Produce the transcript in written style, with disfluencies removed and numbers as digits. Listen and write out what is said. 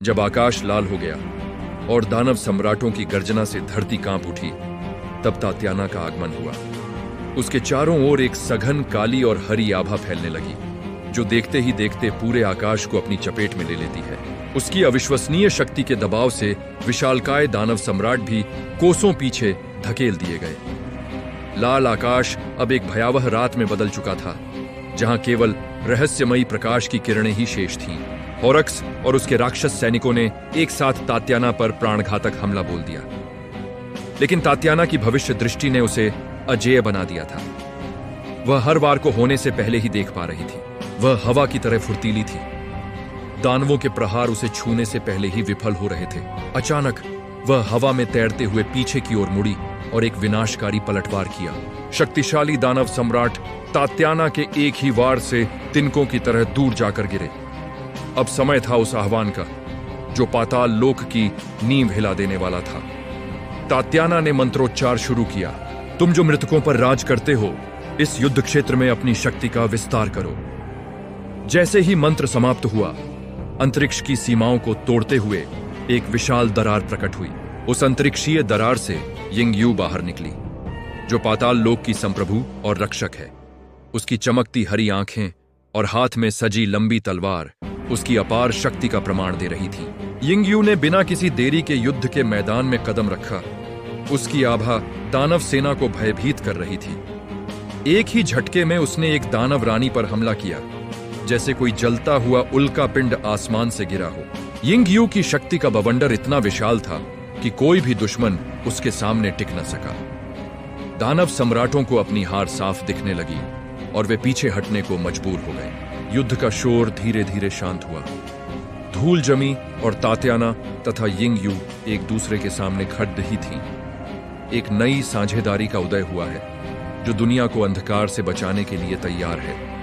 जब आकाश लाल हो गया और दानव सम्राटों की गर्जना से धरती कांप उठी, तब तात्याना का आगमन हुआ। उसके चारों ओर एक सघन काली और हरी आभा फैलने लगी, जो देखते ही देखते पूरे आकाश को अपनी चपेट में ले लेती है। उसकी अविश्वसनीय शक्ति के दबाव से विशालकाय दानव सम्राट भी कोसों पीछे धकेल दिए गए। लाल आकाश अब एक भयावह रात में बदल चुका था, जहां केवल रहस्यमयी प्रकाश की किरणें ही शेष थीं। होरक्स और उसके राक्षस सैनिकों ने एक साथ तात्याना पर प्राणघातक हमला बोल दिया, लेकिन तात्याना की भविष्य दृष्टि ने उसे अजेय बना दिया था। वह हर वार को होने से पहले ही देख पा रही थी। वह हवा की तरह फुर्तीली थी। दानवों के प्रहार उसे छूने से पहले ही विफल हो रहे थे। अचानक वह हवा में तैरते हुए पीछे की ओर मुड़ी और एक विनाशकारी पलटवार किया। शक्तिशाली दानव सम्राट तात्याना के एक ही वार से तिनकों की तरह दूर जाकर गिरे। अब समय था उस आह्वान का, जो पाताल लोक की नींव हिला देने वाला था। तात्याना ने मंत्रोच्चार शुरू किया। तुम जो मृतकों पर राज करते हो, इस युद्ध क्षेत्र में अपनी शक्ति का विस्तार करो। जैसे ही मंत्र समाप्त हुआ, अंतरिक्ष की सीमाओं को तोड़ते हुए एक विशाल दरार प्रकट हुई। उस अंतरिक्षीय दरार से यिंग यू बाहर निकली, जो पाताल लोक की संप्रभु और रक्षक है। उसकी चमकती हरी आंखें और हाथ में सजी लंबी तलवार उसकी अपार शक्ति का प्रमाण दे रही थी। यिंग यू ने बिना किसी देरी के युद्ध के मैदान में कदम रखा। उसकी आभा दानव सेना को भयभीत कर रही थी। एक ही झटके में उसने एक दानव रानी पर हमला किया, जैसे कोई जलता हुआ उल्का पिंड आसमान से गिरा हो। यिंग यू की शक्ति का बवंडर इतना विशाल था कि कोई भी दुश्मन उसके सामने टिक न सका। दानव सम्राटों को अपनी हार साफ दिखने लगी और वे पीछे हटने को मजबूर हो गए। युद्ध का शोर धीरे धीरे शांत हुआ। धूल जमी और तात्याना तथा यिंग यू एक दूसरे के सामने खड़ी ही थीं। एक नई साझेदारी का उदय हुआ है, जो दुनिया को अंधकार से बचाने के लिए तैयार है।